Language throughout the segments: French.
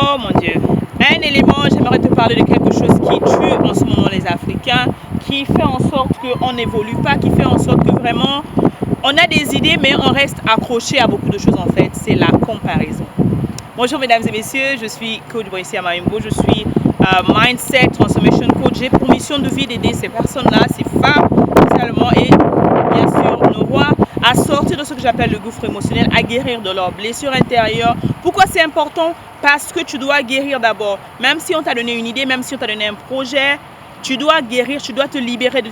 Oh mon Dieu. Un élément, j'aimerais te parler de quelque chose qui tue en ce moment les Africains, qui fait en sorte qu'on n'évolue pas, qui fait en sorte que vraiment on a des idées mais on reste accroché à beaucoup de choses en fait. C'est la comparaison. Bonjour mesdames et messieurs, je suis coach Boycia Marimbo, je suis Mindset Transformation Coach. J'ai pour mission de vie d'aider ces personnes-là, ces femmes, spécialement, et bien sûr nos rois, à sortir de ce que j'appelle le gouffre émotionnel, à guérir de leurs blessures intérieures. Pourquoi c'est important? Parce que tu dois guérir d'abord. Même si on t'a donné une idée, même si on t'a donné un projet, tu dois guérir, tu dois te libérer de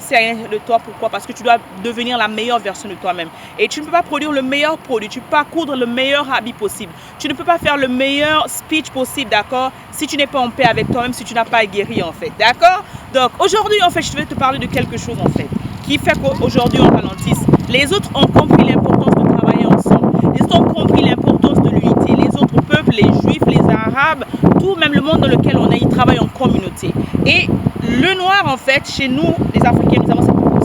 toi. Pourquoi? Parce que tu dois devenir la meilleure version de toi-même. Et tu ne peux pas produire le meilleur produit, tu ne peux pas coudre le meilleur habit possible. Tu ne peux pas faire le meilleur speech possible, d'accord? Si tu n'es pas en paix avec toi-même, si tu n'as pas guéri, en fait, d'accord? Donc, aujourd'hui, en fait, je vais te parler de quelque chose, en fait, qui fait qu'aujourd'hui, on ralentisse. Les autres ont compris l'importance de travailler ensemble. Les autres ont compris l'importance de l'unité. Les autres peuples, les juifs, les arabes, tout, même le monde dans lequel on est, ils travaillent en communauté. Et le noir, en fait, chez nous, les Africains, nous avons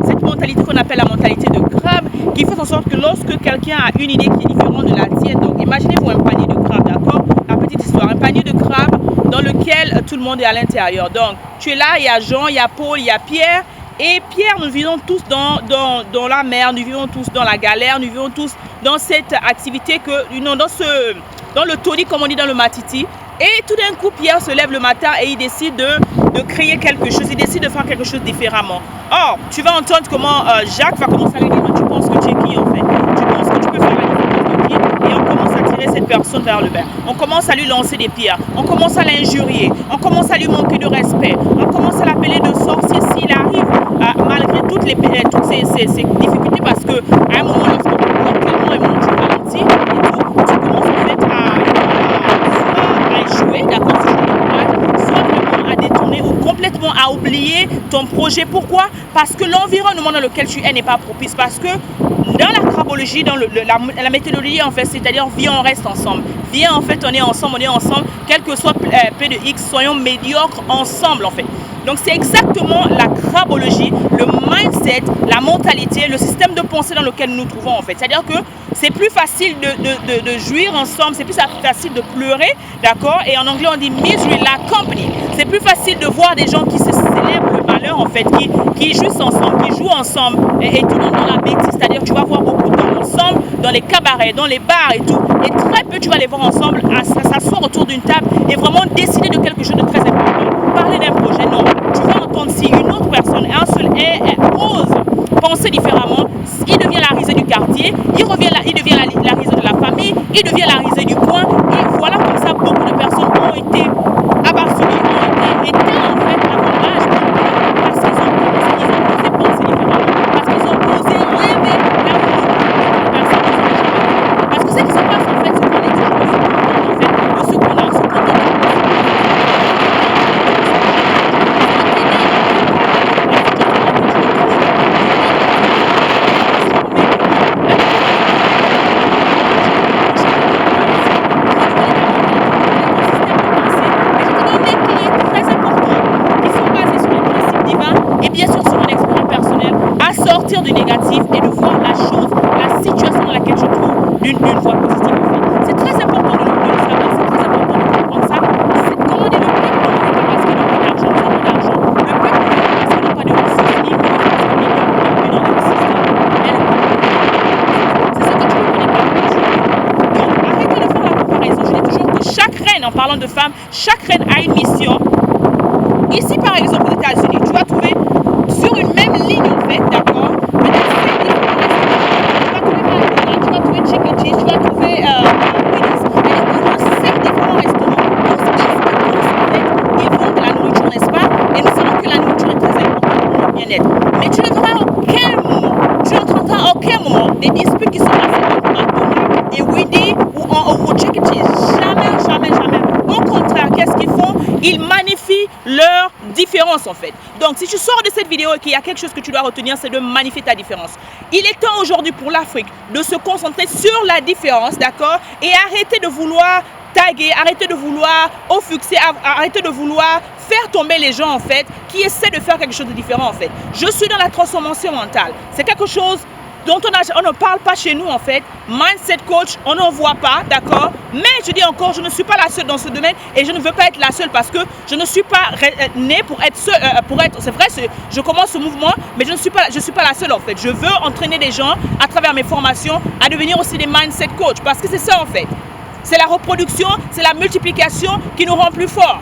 cette mentalité qu'on appelle la mentalité de crabe, qui fait en sorte que lorsque quelqu'un a une idée qui est différente de la tienne, donc imaginez-vous un panier de crabes, d'accord? La petite histoire, un panier de crabes dans lequel tout le monde est à l'intérieur. Donc, tu es là, il y a Jean, il y a Paul, il y a Pierre. Et Pierre, nous vivons tous dans la mer, nous vivons tous dans la galère, nous vivons tous dans cette activité, dans le taudis, comme on dit dans le matiti. Et tout d'un coup, Pierre se lève le matin et il décide de créer quelque chose, il décide de faire quelque chose différemment. Or, tu vas entendre comment Jacques va commencer à lui dire, tu penses que tu es qui en fait? Tu penses que tu peux faire la différence de qui? Et on commence à tirer cette personne vers le bas. On commence à lui lancer des pierres, on commence à l'injurier, on commence à lui manquer de respect, on commence à l'appeler de sorcier s'il arrive, malgré toutes ces difficultés, parce qu'à un moment, lorsqu'on bloque tellement et tu ralentis et tout, tu commences en fait à échouer, d'accord, soit vraiment à détourner ou complètement à oublier ton projet. Pourquoi? Parce que l'environnement dans lequel tu es n'est pas propice, parce que dans la crabologie, dans la méthodologie en fait, c'est-à-dire viens on reste ensemble, viens en fait on est ensemble, quel que soit P de X, soyons médiocres ensemble en fait. Donc c'est exactement la crabologie, le mindset, la mentalité, le système de pensée dans lequel nous nous trouvons en fait. C'est-à-dire que c'est plus facile de jouir ensemble, c'est plus facile de pleurer, d'accord? Et en anglais on dit misery, la company. C'est plus facile de voir des gens qui se célèbrent le malheur en fait, qui jouent ensemble, qui jouent ensemble et tout dans la bêtise. C'est-à-dire tu vas voir beaucoup d'hommes ensemble dans les cabarets, dans les bars et tout. Et très peu tu vas les voir ensemble s'asseoir autour d'une table et vraiment décider de quelque chose de très important. Parler d'un projet, non. Tu vas entendre si une autre personne, ose penser différemment, il devient la risée du quartier, il devient la risée de la famille, il devient la risée du coin. Et voilà comme ça, beaucoup de personnes ont été abasourdies, ont été éteintes en fait avant l'âge, parce qu'ils ont osé penser différemment, parce qu'ils ont osé rêver là où les personnes ne sont jamais. Parce que ce qui se passe en fait, c'est qu'on est toujours de ce qu'on a, ce qu'on a. Sortir du négatif et de voir la chose, la situation dans laquelle je trouve d'une voie positive. C'est très important de le savoir, c'est très important de comprendre ça. C'est comment dire le peuple parce qu'ils n'ont pas d'argent, ils n'ont pas d'argent. Le peuple parce qu'ils n'ont pas de ressources, ni dans le système. C'est ça que tu ne connais pas. Donc arrêtez de faire la comparaison. Je dis toujours que chaque reine, en parlant de femmes, chaque reine a une mission. Ici par exemple aux États-Unis, tu vas trouver sur une même ligne en fait, d'accord? Tu vas trouver Chicken Cheese, tu vas trouver Willis. Ils ont 5 différents restaurants. Ils vendent de la nourriture, n'est-ce pas? Et nous savons que la nourriture est très importante pour notre bien-être. Mais tu ne verras tu n'entendras à aucun moment des disputes qui sont passées entre McDonald's et Wendy ou Chicken Cheese. Jamais, jamais, jamais. Au contraire, qu'est-ce qu'ils font? Ils magnifient leur différence en fait. Donc si tu sors de cette vidéo et qu'il y a quelque chose que tu dois retenir, c'est de magnifier ta différence. Il est temps aujourd'hui pour l'Afrique de se concentrer sur la différence, d'accord? Et arrêter de vouloir taguer, arrêter de vouloir offusquer, arrêter de vouloir faire tomber les gens en fait qui essaient de faire quelque chose de différent en fait. Je suis dans la transformation mentale. C'est quelque chose dont on ne parle pas chez nous en fait. Mindset coach, on n'en voit pas, d'accord? Mais je dis encore, je ne suis pas la seule dans ce domaine et je ne veux pas être la seule parce que je ne suis pas née pour être seule, c'est vrai, je commence ce mouvement, mais je ne suis pas la seule en fait. Je veux entraîner des gens à travers mes formations à devenir aussi des mindset coach parce que c'est ça en fait. C'est la reproduction, c'est la multiplication qui nous rend plus forts.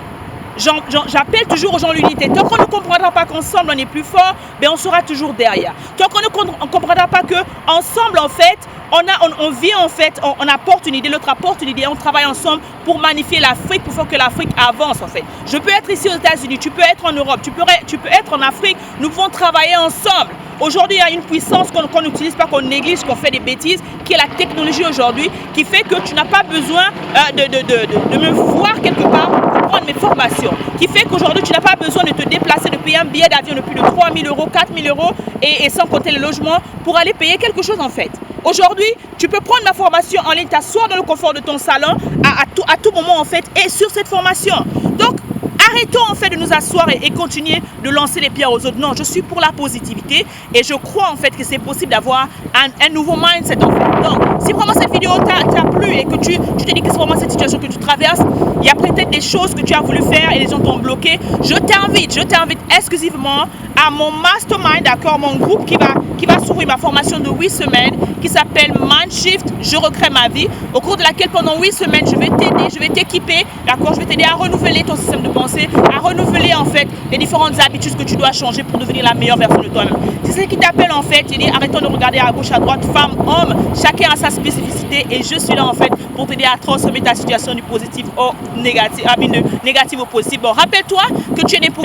J'appelle toujours aux gens l'unité. Tant qu'on ne comprendra pas qu'ensemble on est plus fort, ben on sera toujours derrière. Tant qu'on ne comprendra pas qu'ensemble en fait, on vient en fait, on apporte une idée, l'autre apporte une idée, on travaille ensemble pour magnifier l'Afrique, pour faire que l'Afrique avance en fait. Je peux être ici aux États-Unis, tu peux être en Europe, tu peux être en Afrique, nous pouvons travailler ensemble. Aujourd'hui, il y a une puissance qu'on n'utilise pas, qu'on néglige, qu'on fait des bêtises, qui est la technologie aujourd'hui, qui fait que tu n'as pas besoin de me voir quelque part pour prendre mes formations. Qui fait qu'aujourd'hui, tu n'as pas besoin de te déplacer, de payer un billet d'avion de plus de 3 000 euros, 4 000 euros et sans compter le logement pour aller payer quelque chose en fait. Aujourd'hui, tu peux prendre ma formation en ligne, t'asseoir dans le confort de ton salon à tout moment en fait et sur cette formation. Donc, arrêtons en fait de nous asseoir et continuer de lancer les pierres aux autres. Non, je suis pour la positivité et je crois en fait que c'est possible d'avoir un nouveau mindset en fait. Donc, si vraiment cette vidéo t'a plu et que tu te dis que c'est vraiment cette situation que tu traverses, il y a peut-être des choses que tu as voulu faire et les gens t'ont bloqué. Je t'invite exclusivement à mon mastermind, d'accord, mon groupe qui va s'ouvrir ma formation de 8 semaines qui s'appelle Mindshift, je recrée ma vie, au cours de laquelle pendant 8 semaines, je vais t'aider, je vais t'équiper, d'accord, je vais t'aider à renouveler ton système de pensée, à renouveler en fait les différentes habitudes que tu dois changer pour devenir la meilleure version de toi-même. C'est ce qui t'appelle en fait, il dit arrêtons de regarder à gauche, à droite, femme, homme, chacun a sa spécificité et je suis là en fait pour t'aider à transformer ta situation du positif au négatif, de négatif au positif. Bon, rappelle-toi que tu es né pour